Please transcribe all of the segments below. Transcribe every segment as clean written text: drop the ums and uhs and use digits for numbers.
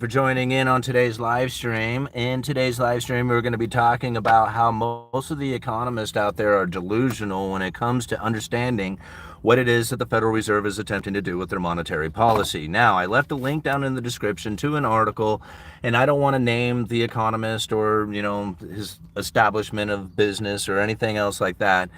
For joining in on today's live stream. In today's live stream, we're going to be talking about how most of the economists out there are delusional when it comes to understanding what it is that the Federal Reserve is attempting to do with their monetary policy. Now, I left a link down in the description to an article, and I don't want to name the economist or, his establishment of business or anything else like that,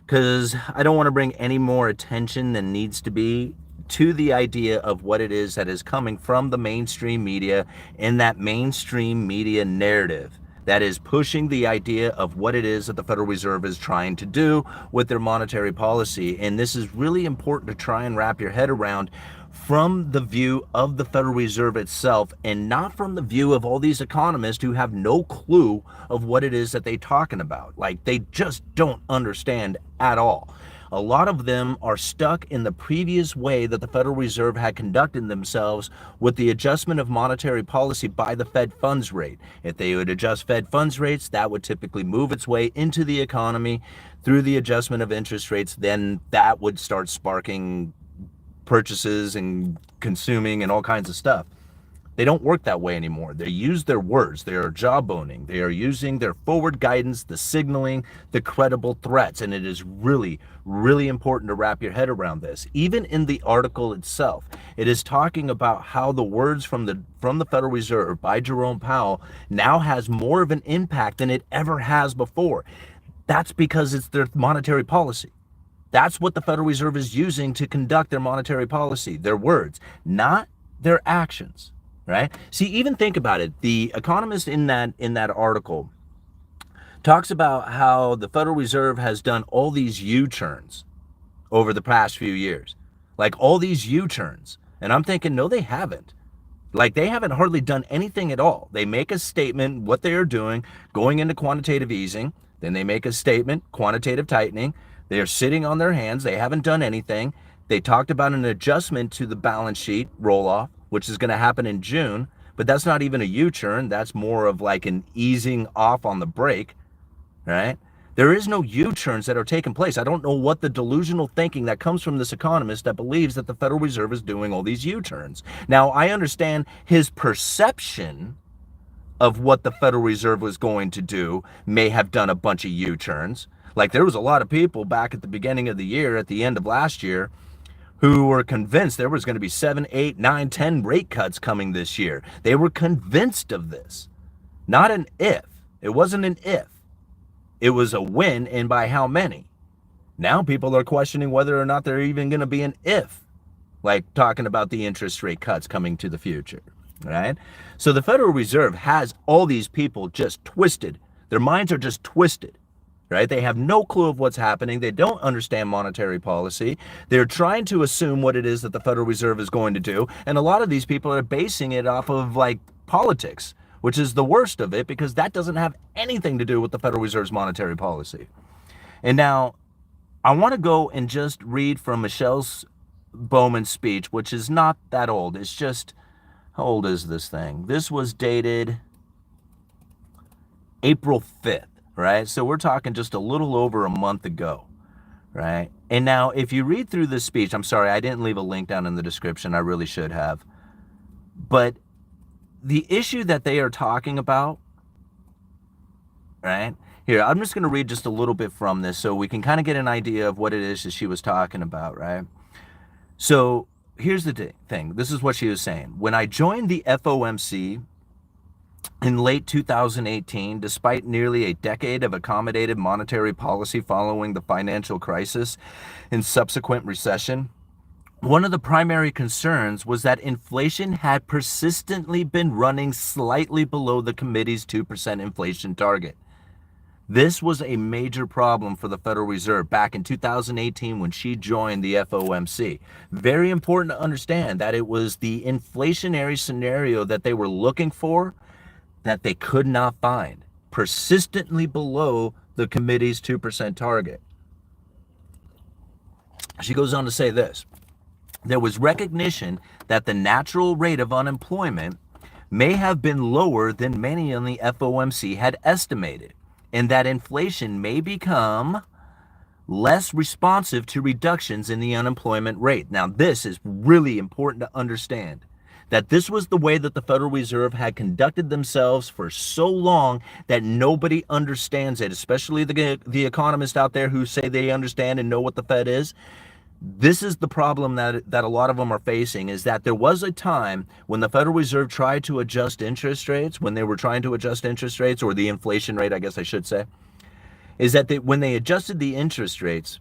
because I don't want to bring any more attention than needs to be to the idea of what it is that is coming from the mainstream media in that mainstream media narrative that is pushing the idea of what it is that the Federal Reserve is trying to do with their monetary policy. And this is really important to try and wrap your head around from the view of the Federal Reserve itself, and not from the view of all these economists who have no clue of what it is that they're talking about. Like, they just don't understand at all. A lot of them are stuck in the previous way that the Federal Reserve had conducted themselves with the adjustment of monetary policy by the Fed funds rate. If they would adjust Fed funds rates, that would typically move its way into the economy through the adjustment of interest rates. Then that would start sparking purchases and consuming and all kinds of stuff. They don't work that way anymore. They use their words. They are jawboning. They are using their forward guidance, the signaling, the credible threats. And it is really, really important to wrap your head around this. Even in the article itself, it is talking about how the words from the Federal Reserve by Jerome Powell now has more of an impact than it ever has before. That's because it's their monetary policy. That's what the Federal Reserve is using to conduct their monetary policy, their words, not their actions. Right? See, even think about it. The economist in that article talks about how the Federal Reserve has done all these U-turns over the past few years. Like, all these U-turns. And I'm thinking, no, they haven't. Like, they haven't hardly done anything at all. They make a statement, what they are doing, going into quantitative easing. Then they make a statement, quantitative tightening. They are sitting on their hands. They haven't done anything. They talked about an adjustment to the balance sheet roll-off, which is going to happen in June, but that's not even a U-turn. That's more of like an easing off on the brake, right? There is no U-turns that are taking place. I don't know what the delusional thinking that comes from this economist that believes that the Federal Reserve is doing all these U-turns. Now, I understand his perception of what the Federal Reserve was going to do may have done a bunch of U-turns. Like, there was a lot of people back at the beginning of the year, at the end of last year, who were convinced there was going to be 7, 8, 9, 10 rate cuts coming this year. They were convinced of this. Not an if. It wasn't an if. It was a when, and by how many. Now people are questioning whether or not they're even going to be an if. Like talking about the interest rate cuts coming to the future. Right? So the Federal Reserve has all these people just twisted. Their minds are just twisted. Right? They have no clue of what's happening. They don't understand monetary policy. They're trying to assume what it is that the Federal Reserve is going to do. And a lot of these people are basing it off of like politics, which is the worst of it, because that doesn't have anything to do with the Federal Reserve's monetary policy. And now I want to go and just read from Michelle Bowman's speech, which is not that old. It's just, how old is this thing? This was dated April 5th. Right? So we're talking just a little over a month ago, right? And now if you read through this speech, I'm sorry, I didn't leave a link down in the description. I really should have. But the issue that they are talking about, right? Here, I'm just going to read just a little bit from this so we can kind of get an idea of what it is that she was talking about, right? So here's the thing. This is what she was saying. When I joined the FOMC, in late 2018, despite nearly a decade of accommodative monetary policy following the financial crisis and subsequent recession, one of the primary concerns was that inflation had persistently been running slightly below the committee's 2% inflation target. This was a major problem for the Federal Reserve back in 2018 when she joined the FOMC. Very important to understand that it was the inflationary scenario that they were looking for that they could not find, persistently below the committee's 2% target. She goes on to say this: there was recognition that the natural rate of unemployment may have been lower than many in the FOMC had estimated, and that inflation may become less responsive to reductions in the unemployment rate. Now, this is really important to understand. that this was the way that the Federal Reserve had conducted themselves for so long that nobody understands it, especially the economists out there who say they understand and know what the Fed is. This is the problem that a lot of them are facing, is that there was a time when the Federal Reserve tried to adjust interest rates, when they were trying to adjust interest rates, or the inflation rate, I guess I should say, is that when they adjusted the interest rates,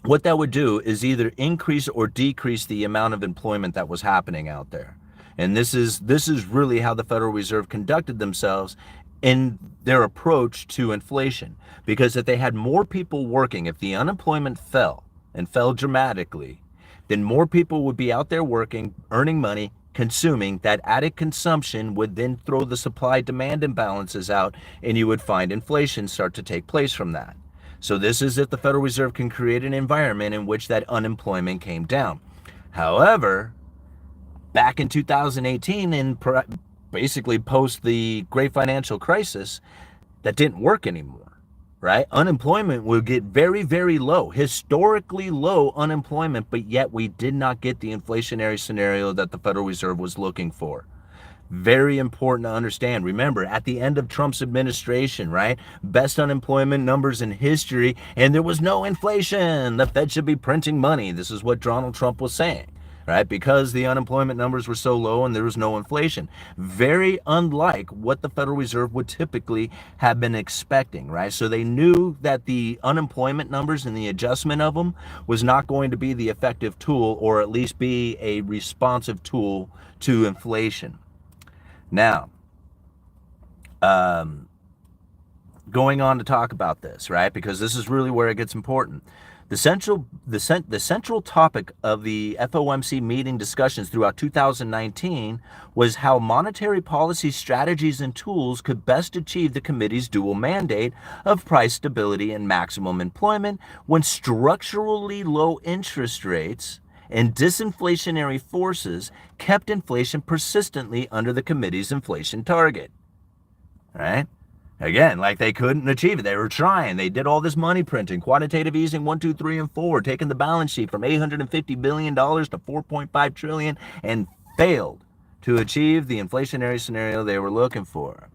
what that would do is either increase or decrease the amount of employment that was happening out there. And this is really how the Federal Reserve conducted themselves in their approach to inflation. Because if they had more people working, if the unemployment fell and fell dramatically, then more people would be out there working, earning money, consuming. That added consumption would then throw the supply-demand imbalances out, and you would find inflation start to take place from that. So this is if the Federal Reserve can create an environment in which that unemployment came down. However, back in 2018, and basically post the great financial crisis, that didn't work anymore. Right? Unemployment will get very, very low, historically low unemployment, but yet we did not get the inflationary scenario that the Federal Reserve was looking for. Very important to understand. Remember, at the end of Trump's administration, right? Best unemployment numbers in history, and there was no inflation. The Fed should be printing money. This is what Donald Trump was saying. Right? Because the unemployment numbers were so low and there was no inflation. Very unlike what the Federal Reserve would typically have been expecting, right? So they knew that the unemployment numbers and the adjustment of them was not going to be the effective tool, or at least be a responsive tool to inflation. Now, going on to talk about this, right? Because this is really where it gets important. The central topic of the FOMC meeting discussions throughout 2019 was how monetary policy strategies and tools could best achieve the committee's dual mandate of price stability and maximum employment when structurally low interest rates and disinflationary forces kept inflation persistently under the committee's inflation target. Right? Again, like they couldn't achieve it. They were trying. They did all this money printing, quantitative easing 1, 2, 3, and 4, taking the balance sheet from $850 billion to $4.5 trillion, and failed to achieve the inflationary scenario they were looking for.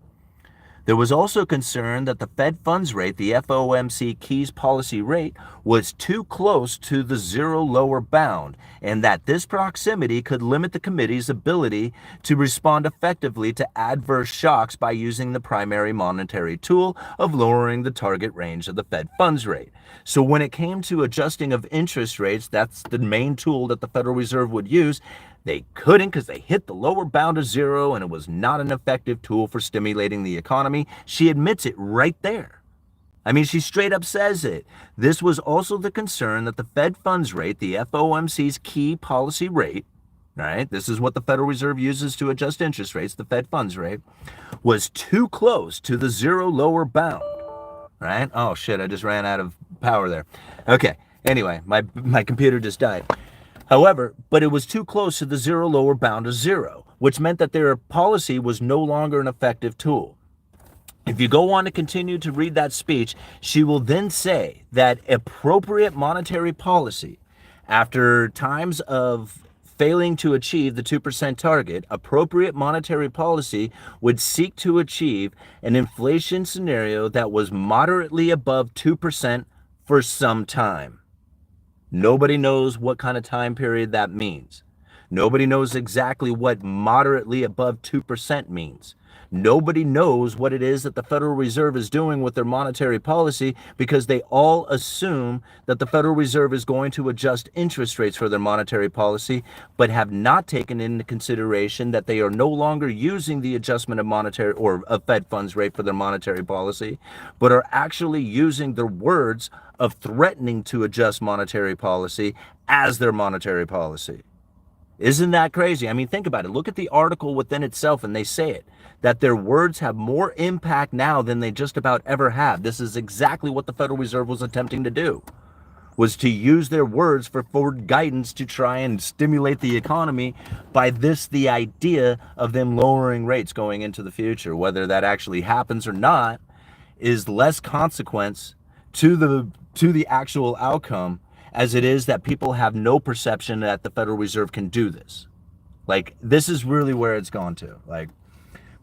There was also concern that the Fed funds rate, the FOMC keys policy rate, was too close to the zero lower bound, and that this proximity could limit the committee's ability to respond effectively to adverse shocks by using the primary monetary tool of lowering the target range of the Fed funds rate. So when it came to adjusting of interest rates, that's the main tool that the Federal Reserve would use. They couldn't, because they hit the lower bound of zero, and it was not an effective tool for stimulating the economy. She admits it right there. I mean, she straight up says it. This was also the concern that the Fed funds rate, the FOMC's key policy rate, right? This is what the Federal Reserve uses to adjust interest rates, the Fed funds rate, was too close to the zero lower bound, right? Oh shit, I just ran out of power there. Okay, anyway, my computer just died. However, but it was too close to the zero lower bound of zero, which meant that their policy was no longer an effective tool. If you go on to continue to read that speech, she will then say that appropriate monetary policy, after times of failing to achieve the 2% target, appropriate monetary policy would seek to achieve an inflation scenario that was moderately above 2% for some time. Nobody knows what kind of time period that means. Nobody knows exactly what moderately above 2% means. Nobody knows what it is that the Federal Reserve is doing with their monetary policy, because they all assume that the Federal Reserve is going to adjust interest rates for their monetary policy, but have not taken into consideration that they are no longer using the adjustment of monetary or of Fed funds rate for their monetary policy, but are actually using their words of threatening to adjust monetary policy as their monetary policy. Isn't that crazy? I mean, think about it. Look at the article within itself, and they say it, that their words have more impact now than they just about ever have. This is exactly what the Federal Reserve was attempting to do, was to use their words for forward guidance to try and stimulate the economy by this, the idea of them lowering rates going into the future. Whether that actually happens or not is less consequence to the actual outcome, as it is that people have no perception that the Federal Reserve can do this. Like, this is really where it's gone to. Like,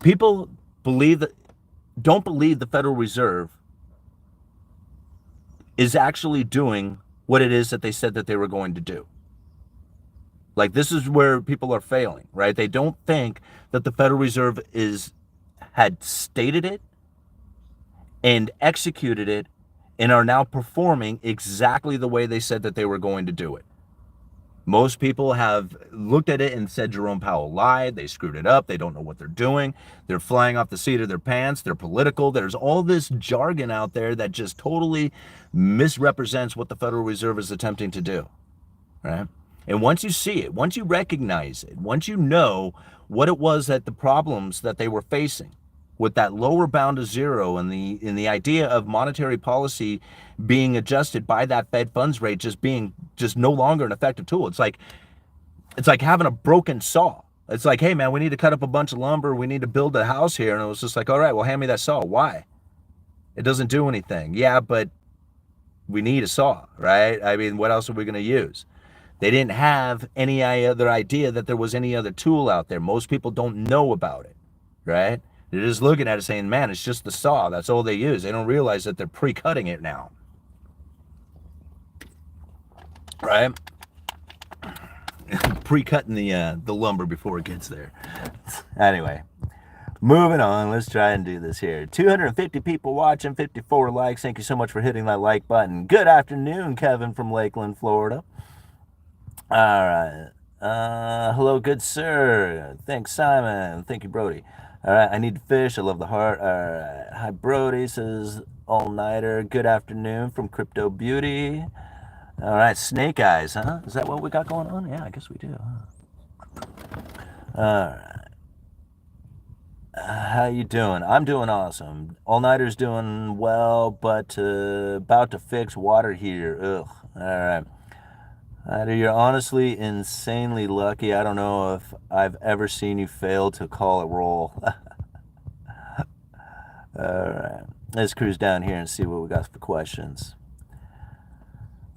people believe that don't believe the Federal Reserve is actually doing what it is that they said that they were going to do. Like, this is where people are failing, right? They don't think that the Federal Reserve had stated it and executed it and are now performing exactly the way they said that they were going to do it. Most people have looked at it and said Jerome Powell lied, they screwed it up, they don't know what they're doing, they're flying off the seat of their pants, they're political. There's all this jargon out there that just totally misrepresents what the Federal Reserve is attempting to do, right? And once you see it, once you recognize it, once you know what it was that the problems that they were facing with that lower bound of zero and the idea of monetary policy being adjusted by that Fed funds rate just no longer an effective tool. It's like having a broken saw. It's like, hey man, we need to cut up a bunch of lumber, we need to build a house here. And it was just like, all right, well, hand me that saw. Why? It doesn't do anything. Yeah, but we need a saw, right? I mean, what else are we going to use? They didn't have any other idea that there was any other tool out there. Most people don't know about it, right? They're just looking at it saying, man, it's just the saw. That's all they use. They don't realize that they're pre-cutting it now, right? Pre-cutting the lumber before it gets there. Anyway, moving on. Let's try and do this here. 250 people watching, 54 likes. Thank you so much for hitting that like button. Good afternoon, Kevin from Lakeland, Florida. All right. Hello, good sir. Thanks, Simon. Thank you, Brody. All right, I need to fish. I love the heart. All right. Hi, Brody, says all-nighter. Good afternoon from Crypto Beauty. All right, snake eyes, huh? Is that what we got going on? Yeah, I guess we do, huh? All right. How you doing? I'm doing awesome. All-nighter's doing well, but about to fix water heater. Ugh. All right. You're honestly insanely lucky. I don't know if I've ever seen you fail to call a roll. All right. Let's cruise down here and see what we got for questions.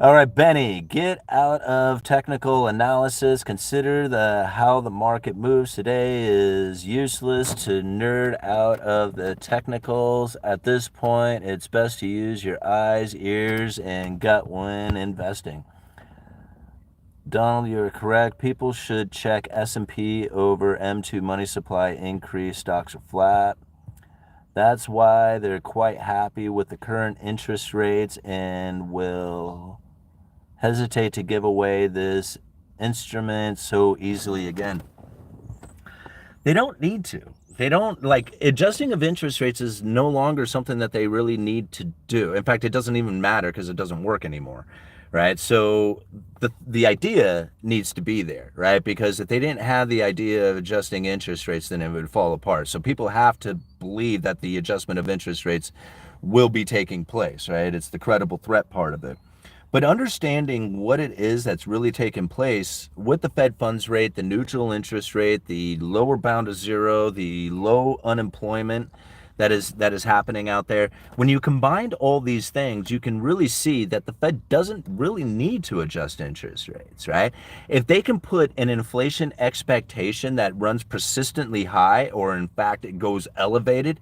All right, Benny, get out of technical analysis. Consider how the market moves today is useless to nerd out of the technicals. At this point, it's best to use your eyes, ears, and gut when investing. Donald, you're correct. People should check S&P over M2 money supply increase. Stocks are flat. That's why they're quite happy with the current interest rates and will hesitate to give away this instrument so easily again. They don't need to. They don't, like, adjusting of interest rates is no longer something that they really need to do. In fact, it doesn't even matter because it doesn't work anymore. Right. So the idea needs to be there. Right. Because if they didn't have the idea of adjusting interest rates, then it would fall apart. So people have to believe that the adjustment of interest rates will be taking place. Right. It's the credible threat part of it. But understanding what it is that's really taking place with the Fed funds rate, the neutral interest rate, the lower bound of zero, the low unemployment that is happening out there. When you combine all these things, you can really see that the Fed doesn't really need to adjust interest rates, right? If they can put an inflation expectation that runs persistently high, or in fact it goes elevated,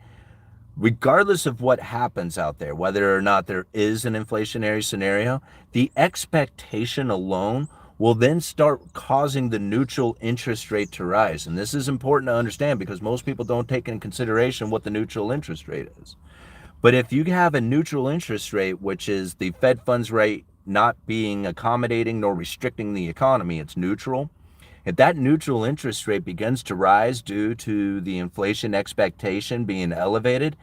regardless of what happens out there, whether or not there is an inflationary scenario, the expectation alone will then start causing the neutral interest rate to rise. And this is important to understand because most people don't take in consideration what the neutral interest rate is. But if you have a neutral interest rate, which is the Fed funds rate not being accommodating nor restricting the economy, it's neutral. If that neutral interest rate begins to rise due to the inflation expectation being elevated,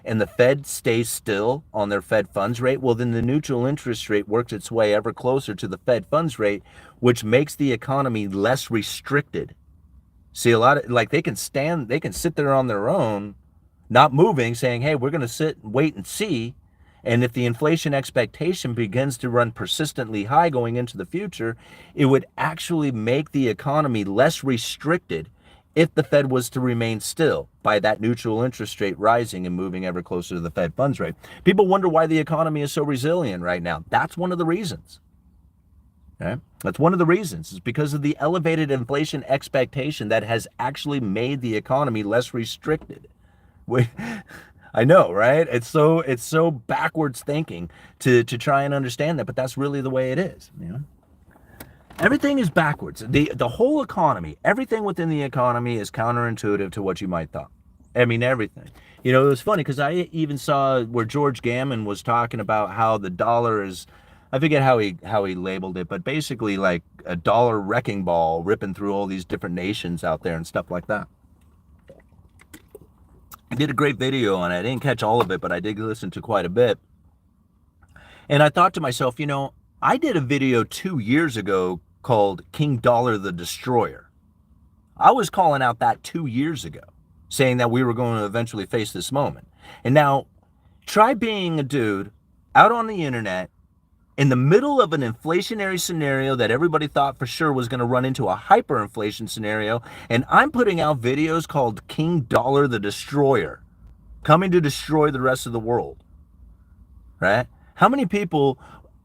and the Fed stays still on their Fed funds rate, well, then the neutral interest rate works its way ever closer to the Fed funds rate, which makes the economy less restricted. See, a lot of, like, they can sit there on their own, not moving, saying, hey, we're going to sit and wait and see. And if the inflation expectation begins to run persistently high going into the future, it would actually make the economy less restricted if the Fed was to remain still by that neutral interest rate rising and moving ever closer to the Fed funds rate. People wonder why the economy is so resilient right now. That's one of the reasons. Right? That's one of the reasons. It's because of the elevated inflation expectation that has actually made the economy less restricted. We, I know, right? It's so backwards thinking to try and understand that, but that's really the way it is. You know, everything is backwards. The whole economy, everything within the economy is counterintuitive to what you might thought. I mean, everything. You know, it was funny because I even saw where George Gammon was talking about how the dollar is, I forget how he labeled it, but basically like a dollar wrecking ball ripping through all these different nations out there and stuff like that. I did a great video on it. I didn't catch all of it, but I did listen to quite a bit. And I thought to myself, you know, I did a video 2 years ago called King Dollar the Destroyer. I was calling out that 2 years ago, saying that we were going to eventually face this moment. And now, try being a dude out on the internet in the middle of an inflationary scenario that everybody thought for sure was going to run into a hyperinflation scenario, and I'm putting out videos called King Dollar the Destroyer, coming to destroy the rest of the world, right? How many people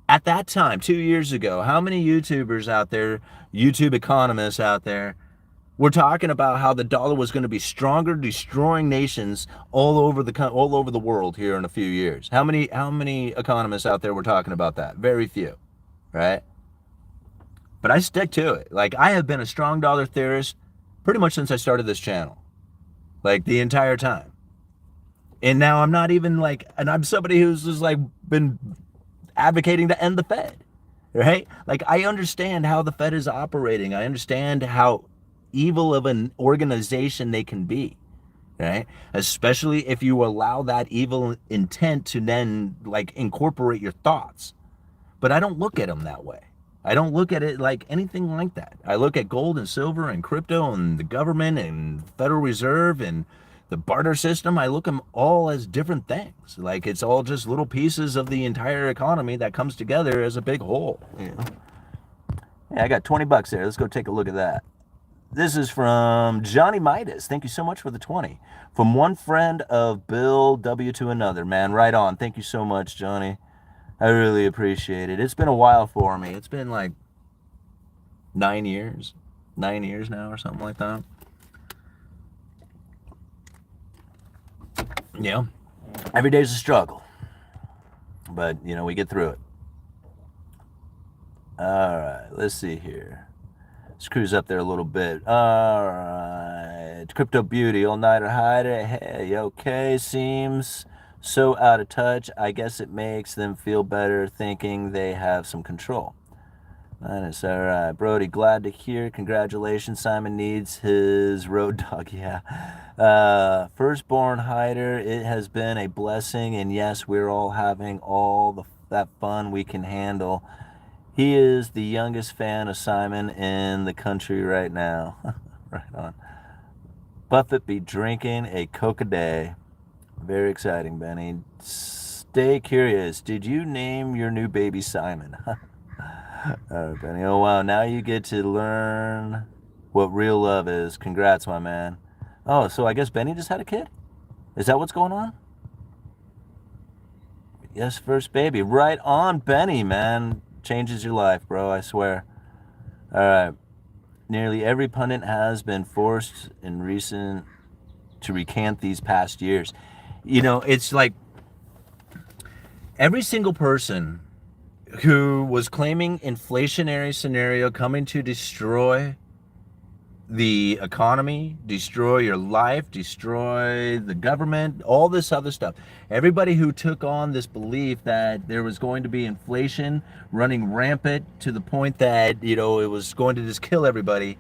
at that time, 2 years ago, how many YouTubers out there, YouTube economists out there, were talking about how the dollar was going to be stronger, destroying nations all over the world here in a few years? How many economists out there were talking about that? Very few, right? But I stick to it. Like, I have been a strong dollar theorist pretty much since I started this channel, like the entire time. And now I'm not even like, and I'm somebody who's just like been advocating to end the Fed, right? Like, I understand how the Fed is operating. I understand how evil of an organization they can be, right? Especially if you allow that evil intent to then like incorporate your thoughts. But I don't look at them that way. I don't look at it like anything like that. I look at gold and silver and crypto and the government and Federal Reserve and the barter system. I look at them all as different things. Like, it's all just little pieces of the entire economy that comes together as a big whole. You know? Yeah, I got $20 there. Let's go take a look at that. This is from Johnny Midas. Thank you so much for the 20. From one friend of Bill W to another. Man, right on. Thank you so much, Johnny. I really appreciate it. It's been a while for me. It's been like 9 years. 9 years now or something like that. Yeah. Every day's a struggle. But, you know, we get through it. All right. Let's see here. Let's cruise up there a little bit. All right. Crypto Beauty, all-nighter hider. Hey, okay. Seems so out of touch. I guess it makes them feel better thinking they have some control. That is all right. Brody, glad to hear. Congratulations. Simon needs his road dog. Yeah. Firstborn hider, it has been a blessing. And yes, we're all having all that fun we can handle. He is the youngest fan of Simon in the country right now. Right on. Buffett be drinking a Coke a day. Very exciting, Benny. Stay curious. Did you name your new baby Simon? Oh, Benny. Oh, wow. Now you get to learn what real love is. Congrats, my man. Oh, so I guess Benny just had a kid? Is that what's going on? Yes, first baby. Right on, Benny, man. Changes your life, bro, I swear. All right. Nearly every pundit has been forced in recent to recant these past years. You know, it's like every single person who was claiming inflationary scenario coming to destroy the economy, destroy your life, destroy the government, all this other stuff. Everybody who took on this belief that there was going to be inflation running rampant to the point that, you know, it was going to just kill everybody,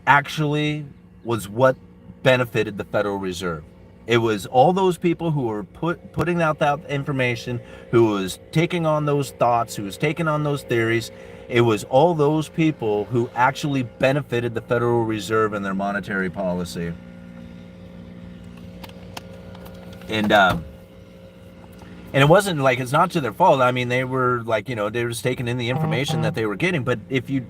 actually was what benefited the Federal Reserve. It was all those people who were putting out that information, who was taking on those thoughts, who was taking on those theories. It was all those people who actually benefited the Federal Reserve and their monetary policy. And it wasn't like, it's not to their fault. I mean, they were like, you know, they were just taking in the information that they were getting. But if you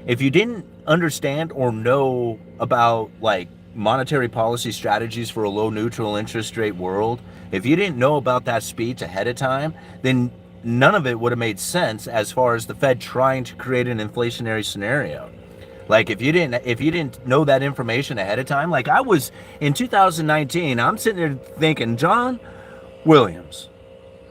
didn't understand or know about like monetary policy strategies for a low neutral interest rate world, if you didn't know about that speech ahead of time, then none of it would have made sense as far as the Fed trying to create an inflationary scenario. Like if you didn't know that information ahead of time, like I was in 2019, I'm sitting there thinking, John Williams,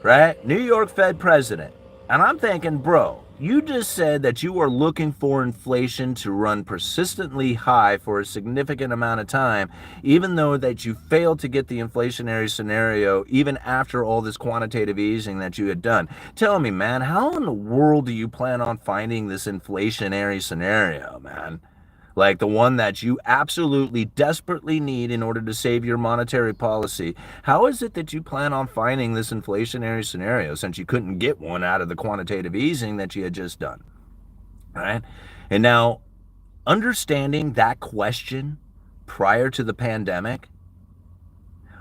right? New York Fed president. And I'm thinking, bro, you just said that you are looking for inflation to run persistently high for a significant amount of time, even though that you failed to get the inflationary scenario even after all this quantitative easing that you had done. Tell me, man, how in the world do you plan on finding this inflationary scenario, man? Like the one that you absolutely desperately need in order to save your monetary policy. How is it that you plan on finding this inflationary scenario since you couldn't get one out of the quantitative easing that you had just done? All right. And now, understanding that question prior to the pandemic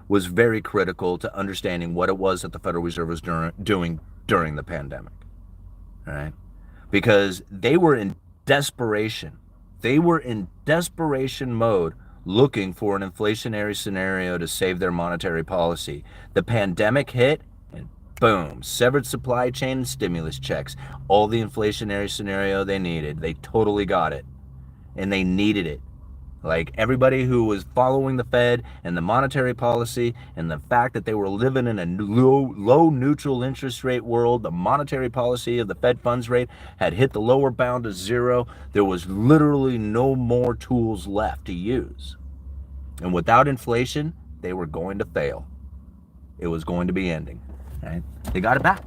was very critical to understanding what it was that the Federal Reserve was doing during the pandemic. All right. Because they were in desperation. They were in desperation mode looking for an inflationary scenario to save their monetary policy. The pandemic hit and boom, severed supply chain and stimulus checks. All the inflationary scenario they needed. They totally got it. And they needed it. Like everybody who was following the Fed and the monetary policy and the fact that they were living in a low neutral interest rate world, the monetary policy of the Fed funds rate had hit the lower bound of zero. There was literally no more tools left to use. And without inflation, they were going to fail. It was going to be ending. Right? They got it back.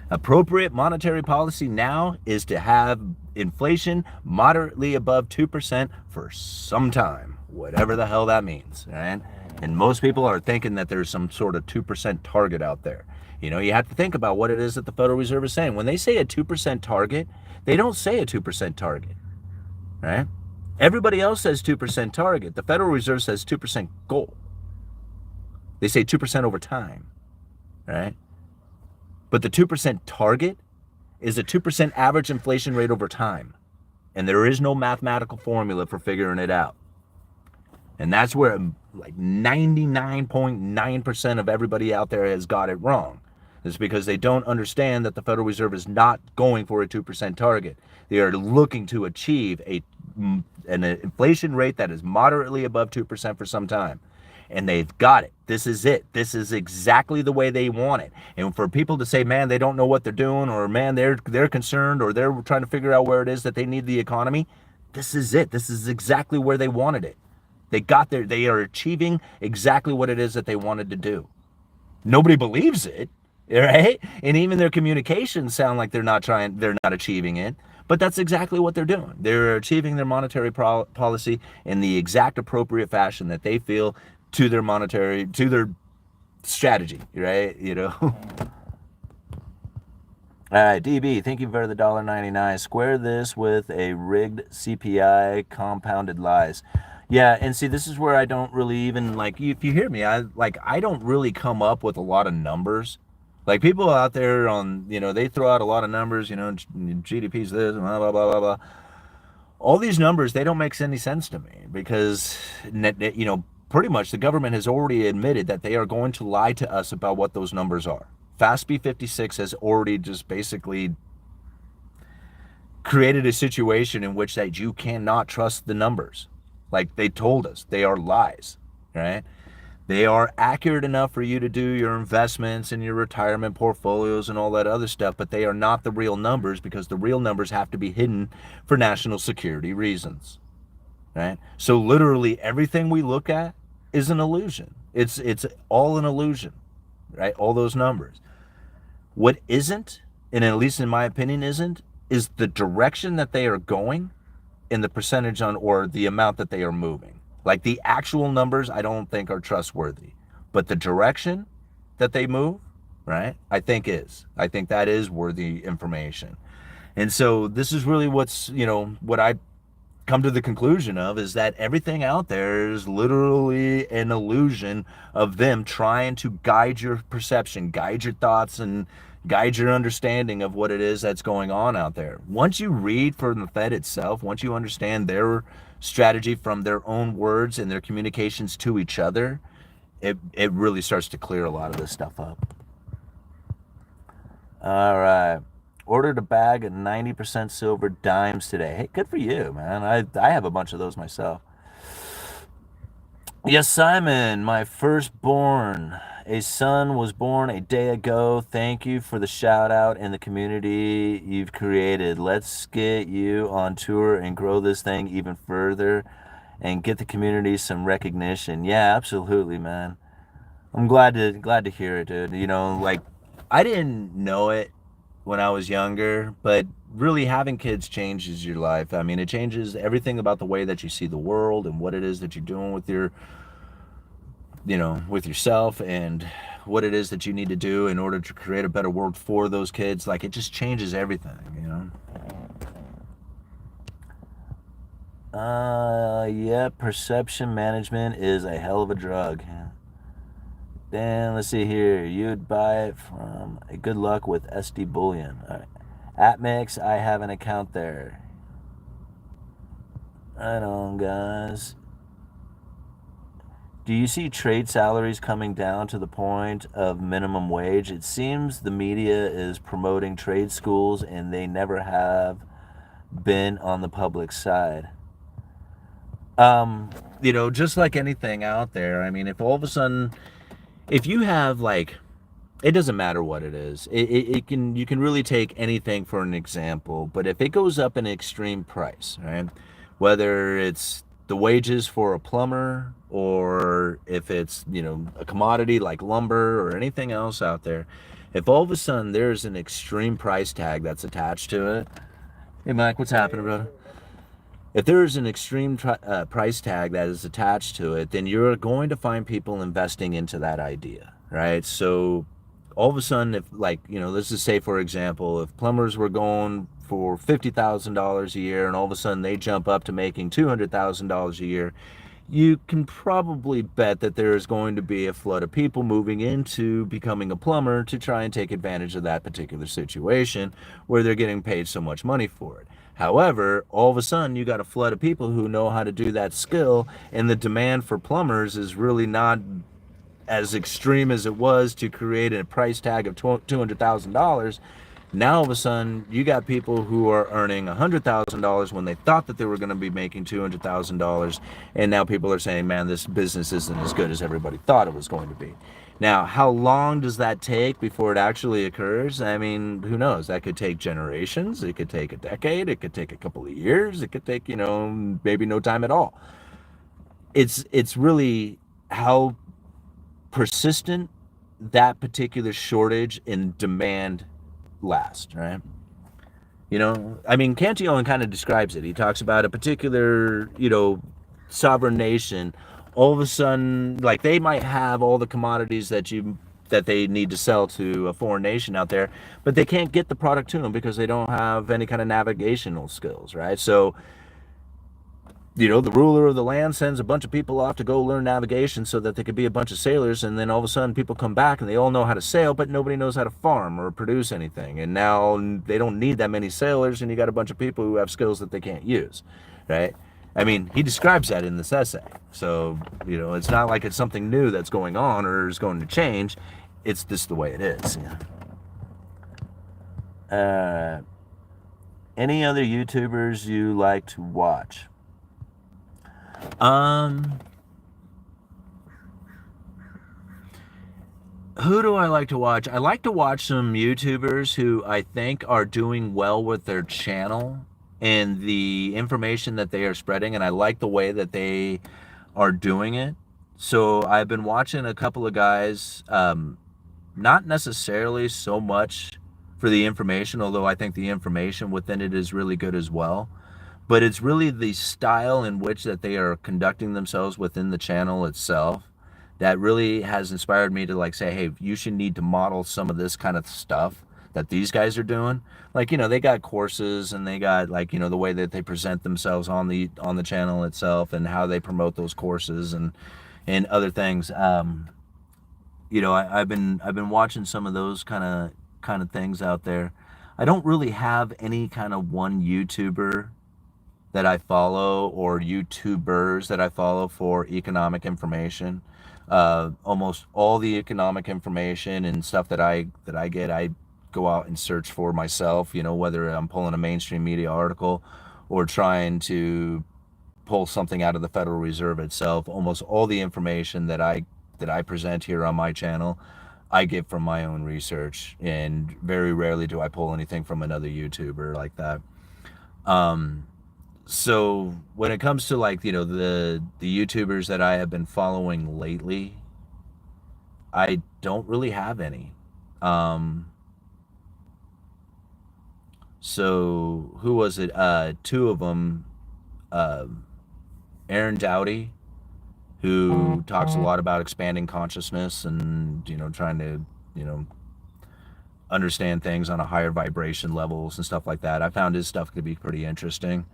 Appropriate monetary policy now is to have inflation moderately above 2% for some time, whatever the hell that means, right? And most people are thinking that there's some sort of 2% target out there. You know, you have to think about what it is that the Federal Reserve is saying. When they say a 2% target, they don't say a 2% target, right? Everybody else says 2% target. The Federal Reserve says 2% goal. They say 2% over time, right? But the 2% target is a 2% average inflation rate over time. And there is no mathematical formula for figuring it out. And that's where like 99.9% of everybody out there has got it wrong. It's because they don't understand that the Federal Reserve is not going for a 2% target. They are looking to achieve an inflation rate that is moderately above 2% for some time. And they've got it. This is it. This is exactly the way they want it. And for people to say, man, they don't know what they're doing, or man, they're concerned, or they're trying to figure out where it is that they need the economy, this is it. This is exactly where they wanted it. They got there. They are achieving exactly what it is that they wanted to do. Nobody believes it, right? And even their communications sound like they're not achieving it. But that's exactly what they're doing. They're achieving their monetary policy in the exact appropriate fashion that they feel to their strategy, right? You know. All right, DB, thank you for the $1.99. Square this with a rigged CPI compounded lies. Yeah, and see, this is where I don't really even, like, if you hear me, I don't really come up with a lot of numbers. Like, people out there they throw out a lot of numbers, GDP's this, blah, blah, blah, blah, blah. All these numbers, they don't make any sense to me because, pretty much the government has already admitted that they are going to lie to us about what those numbers are. FASB 56 has already just basically created a situation in which that you cannot trust the numbers. Like they told us, they are lies, right? They are accurate enough for you to do your investments and your retirement portfolios and all that other stuff, but they are not the real numbers because the real numbers have to be hidden for national security reasons, right? So literally everything we look at is an illusion. It's all an illusion, right? All those numbers. What isn't, and at least in my opinion isn't, is the direction that they are going and the percentage on or the amount that they are moving. Like the actual numbers, I don't think are trustworthy, but the direction that they move, right? I think that is worthy information. And so this is really what I come to the conclusion of is that everything out there is literally an illusion of them trying to guide your perception, guide your thoughts, and guide your understanding of what it is that's going on out there. Once you read from the Fed itself, once you understand their strategy from their own words and their communications to each other, it really starts to clear a lot of this stuff up. All right. Ordered a bag of 90% silver dimes today. Hey, good for you, man. I have a bunch of those myself. Yes, Simon, my firstborn. A son was born a day ago. Thank you for the shout out and the community you've created. Let's get you on tour and grow this thing even further and get the community some recognition. Yeah, absolutely, man. I'm glad to hear it, dude. Like I didn't know it when I was younger, but really having kids changes your life. I mean, it changes everything about the way that you see the world and what it is that you're doing with with yourself and what it is that you need to do in order to create a better world for those kids. Like it just changes everything. Yeah, perception management is a hell of a drug. Then let's see here. You'd buy it from a good luck with SD Bullion. All right. AppMix, I have an account there. Right on, guys. Do you see trade salaries coming down to the point of minimum wage? It seems the media is promoting trade schools and they never have been on the public side. Just like anything out there, I mean, if all of a sudden, if you have like, it doesn't matter what it is. You can really take anything for an example, but if it goes up in extreme price, right? Whether it's the wages for a plumber or if it's, a commodity like lumber or anything else out there, if all of a sudden there's an extreme price tag that's attached to it. Hey, Mike, what's happening, brother? If there is an extreme price tag that is attached to it, then you're going to find people investing into that idea, right? So all of a sudden, if like, let's just say, for example, if plumbers were going for $50,000 a year and all of a sudden they jump up to making $200,000 a year, you can probably bet that there is going to be a flood of people moving into becoming a plumber to try and take advantage of that particular situation where they're getting paid so much money for it. However, all of a sudden you got a flood of people who know how to do that skill, and the demand for plumbers is really not as extreme as it was to create a price tag of $200,000. Now all of a sudden you got people who are earning $100,000 when they thought that they were going to be making $200,000, and now people are saying, man, this business isn't as good as everybody thought it was going to be. Now, how long does that take before it actually occurs? I mean, who knows? That could take generations. It could take a decade. It could take a couple of years. It could take, maybe no time at all. It's really how persistent that particular shortage in demand last, right? I mean, Cantillon kind of describes it. He talks about a particular, sovereign nation. All of a sudden, like they might have all the commodities that they need to sell to a foreign nation out there, but they can't get the product to them because they don't have any kind of navigational skills, right? So the ruler of the land sends a bunch of people off to go learn navigation so that they could be a bunch of sailors, and then all of a sudden people come back and they all know how to sail, but nobody knows how to farm or produce anything. And now they don't need that many sailors, and you got a bunch of people who have skills that they can't use, right? I mean, he describes that in this essay. So, it's not like it's something new that's going on or is going to change. It's just the way it is. Any other YouTubers you like to watch? Who do I like to watch? I like to watch some YouTubers who I think are doing well with their channel and the information that they are spreading, and I like the way that they are doing it. So I've been watching a couple of guys, not necessarily so much for the information, although I think the information within it is really good as well. But it's really the style in which that they are conducting themselves within the channel itself that really has inspired me to like say, hey, you should need to model some of this kind of stuff that these guys are doing. Like, they got courses and they got like, the way that they present themselves on the channel itself and how they promote those courses and other things. I've been watching some of those kind of things out there. I don't really have any kind of one YouTuber that I follow or YouTubers that I follow for economic information. Almost all the economic information and stuff that I get, I go out and search for myself, you know, whether I'm pulling a mainstream media article or trying to pull something out of the Federal Reserve itself. Almost all the information that I present here on my channel, I get from my own research, and very rarely do I pull anything from another YouTuber like that. So when it comes to, like, you know, the YouTubers that I have been following lately, I don't really have any. So who was it? Two of them, Aaron Dowdy, who talks a lot about expanding consciousness and, you know, trying to, you know, understand things on a higher vibration levels and stuff like that. I found his stuff to be pretty interesting.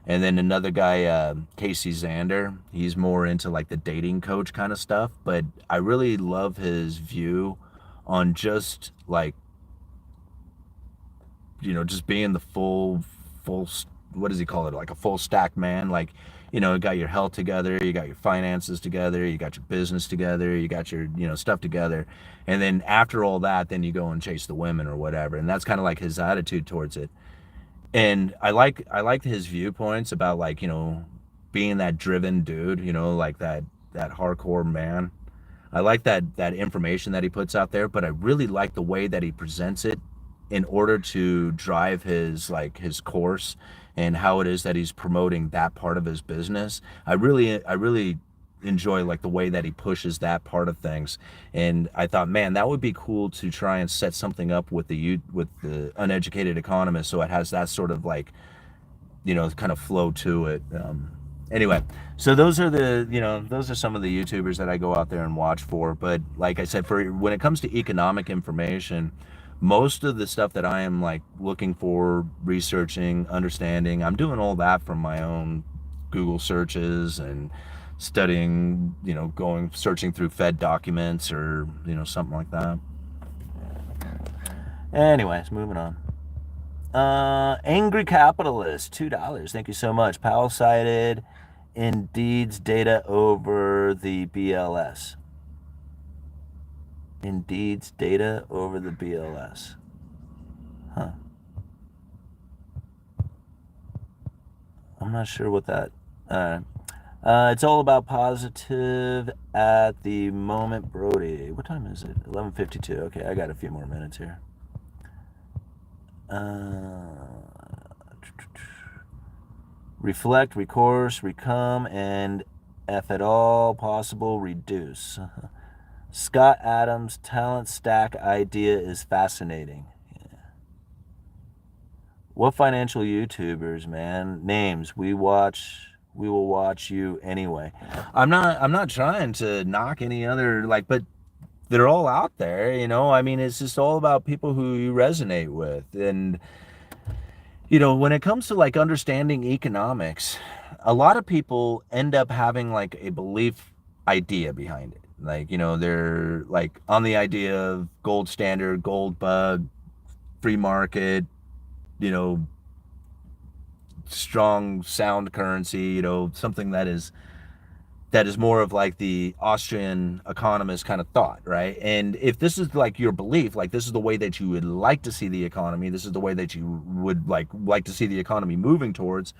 And then another guy, Casey Zander, he's more into like the dating coach kind of stuff, but I really love his view on just like, you know, just being the full, what does he call it? Like a full stack man. Like, you know, you got your health together, you got your finances together, you got your business together, you got your, you know, stuff together. And then after all that, then you go and chase the women or whatever. And that's kind of like his attitude towards it. And I liked his viewpoints about, like, you know, being that driven dude, you know, like that hardcore man. I like that information that he puts out there, but I really like the way that he presents it in order to drive his, like, his course and how it is that he's promoting that part of his business. I really enjoy, like, the way that he pushes that part of things. And I thought, man, that would be cool to try and set something up with the Uneducated Economist, so it has that sort of, like, you know, kind of flow to it. Anyway, so those are those are some of the YouTubers that I go out there and watch for. But like I said, for when it comes to economic information, most of the stuff that I am, like, looking for, researching, understanding, I'm doing all that from my own Google searches and studying, you know, searching through Fed documents or, you know, something like that. Anyways, moving on. Angry Capitalist, $2. Thank you so much. Powell cited Indeed's data over the BLS. Indeed's data over the BLS. Huh. I'm not sure what that... it's all about positive at the moment, Brody. What time is it? 11:52. Okay, I got a few more minutes here. Reflect, recourse, recome, and if at all possible, reduce. Scott Adams' talent stack idea is fascinating. Yeah. What financial YouTubers, man? Names. We will watch you anyway. I'm not trying to knock any other, like, but they're all out there, you know. I mean, it's just all about people who you resonate with. And, you know, when it comes to, like, understanding economics, a lot of people end up having, like, a belief idea behind it. Like, you know, they're, like, on the idea of gold standard, gold bug, free market, you know, strong sound currency, you know, something that is more of, like, the Austrian economist kind of thought, right? And if this is, like, your belief, like, this is the way that you would like to see the economy, this is the way that you would like to see the economy moving towards,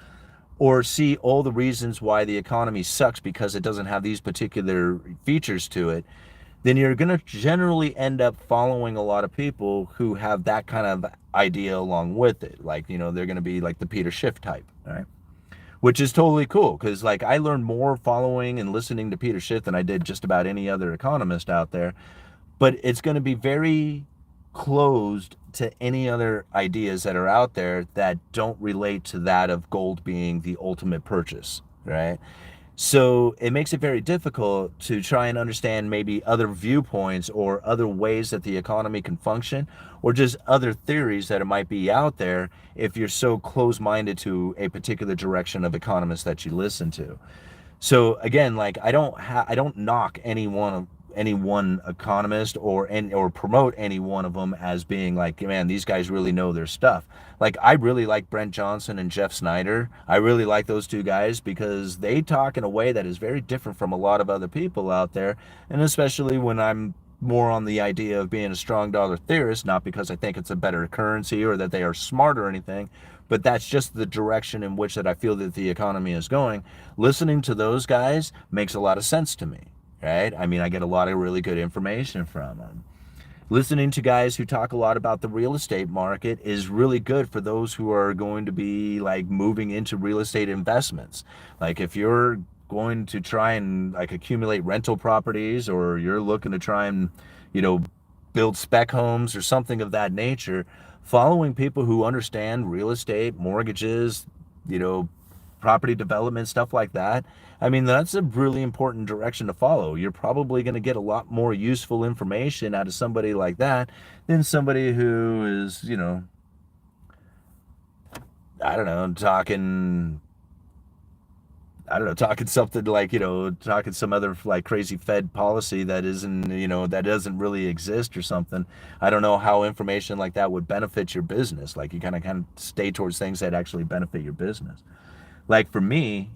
or see all the reasons why the economy sucks because it doesn't have these particular features to it, then you're going to generally end up following a lot of people who have that kind of idea along with it. Like, you know, they're going to be like the Peter Schiff type, right? Which is totally cool, because, like, I learned more following and listening to Peter Schiff than I did just about any other economist out there. But it's going to be very closed to any other ideas that are out there that don't relate to that of gold being the ultimate purchase, right? So it makes it very difficult to try and understand maybe other viewpoints or other ways that the economy can function, or just other theories that it might be out there if you're so close-minded to a particular direction of economists that you listen to. So again, like, I don't knock any one economist or promote any one of them as being like, man, these guys really know their stuff. Like, I really like Brent Johnson and Jeff Snyder. I really like those two guys because they talk in a way that is very different from a lot of other people out there. And especially when I'm more on the idea of being a strong dollar theorist, not because I think it's a better currency or that they are smart or anything, but that's just the direction in which that I feel that the economy is going. Listening to those guys makes a lot of sense to me, right? I mean, I get a lot of really good information from them. Listening to guys who talk a lot about the real estate market is really good for those who are going to be like moving into real estate investments. Like if you're going to try and like accumulate rental properties, or you're looking to try and, you know, build spec homes or something of that nature, following people who understand real estate, mortgages, you know, property development, stuff like that. I mean, that's a really important direction to follow. You're probably going to get a lot more useful information out of somebody like that than somebody who is, you know, I don't know, talking something like, you know, talking some other like crazy Fed policy that isn't, you know, that doesn't really exist or something. I don't know how information like that would benefit your business. Like you kind of stay towards things that actually benefit your business. Like for me,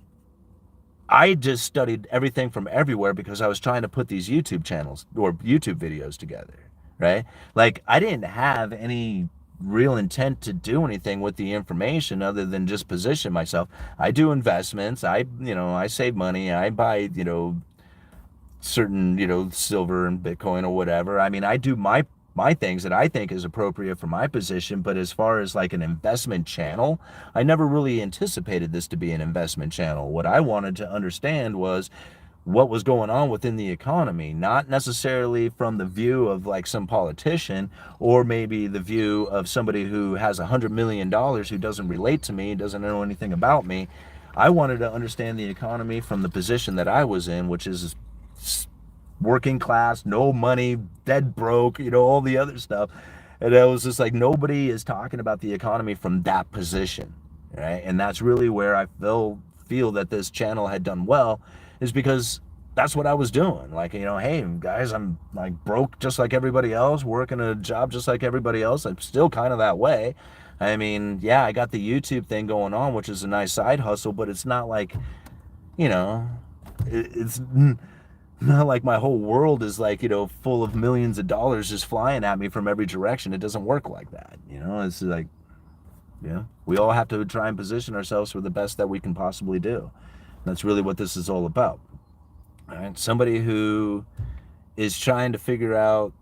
I just studied everything from everywhere because I was trying to put these YouTube channels or YouTube videos together, right? Like I didn't have any real intent to do anything with the information other than just position myself. I do investments. I save money. I buy, certain, silver and Bitcoin or whatever. I mean, I do my things that I think is appropriate for my position, but as far as like an investment channel, I never really anticipated this to be an investment channel. What I wanted to understand was what was going on within the economy, not necessarily from the view of like some politician or maybe the view of somebody who has $100 million who doesn't relate to me, doesn't know anything about me. I wanted to understand the economy from the position that I was in, which is working class, no money, dead broke, all the other stuff. And I was just like, nobody is talking about the economy from that position, right? And that's really where I feel that this channel had done well, is because that's what I was doing. Like, hey guys, I'm like broke just like everybody else, working a job just like everybody else. I'm still kind of that way. I mean, yeah, I got the YouTube thing going on, which is a nice side hustle, but it's not like, it's not like my whole world is like, full of millions of dollars just flying at me from every direction. It doesn't work like that. It's like, we all have to try and position ourselves for the best that we can possibly do. That's really what this is all about. All right? Somebody who is trying to figure out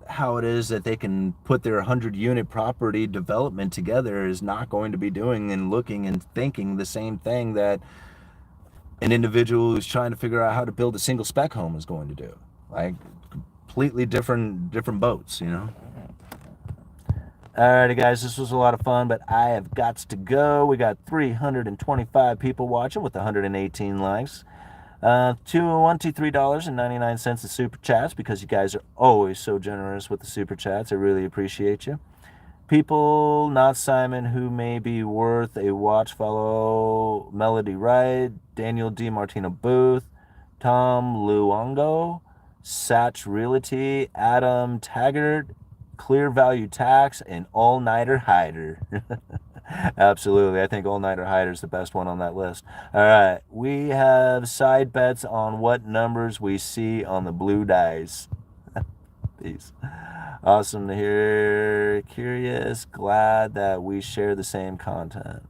how it is that they can put their 100-unit property development together is not going to be doing and looking and thinking the same thing that an individual who's trying to figure out how to build a single spec home is going to do. Like completely different boats, Alrighty guys, this was a lot of fun, but I have got to go. We got 325 people watching with 118 likes. $123.99 in super chats, because you guys are always so generous with the super chats. I really appreciate you. People, not Simon, who may be worth a watch, follow Melody Wright, Daniel D. Martino Booth, Tom Luongo, Satch Realty, Adam Taggart, Clear Value Tax, and All-Nighter Hider. Absolutely. I think All-Nighter Hider is the best one on that list. All right. We have side bets on what numbers we see on the blue dice. Peace. Awesome to hear. Curious. Glad that we share the same content.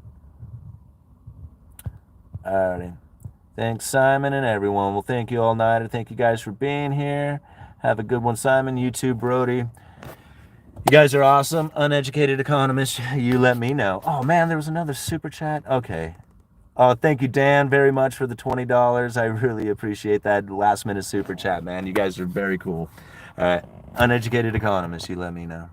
Alrighty. Thanks, Simon, and everyone. Well, thank you, All Nighter. Thank you guys for being here. Have a good one, Simon. You too, Brody. You guys are awesome. Uneducated Economist. You let me know. Oh, man, there was another super chat. Okay. Thank you, Dan, very much for the $20. I really appreciate that last-minute super chat, man. You guys are very cool. All right. Uneducated Economist, you let me know.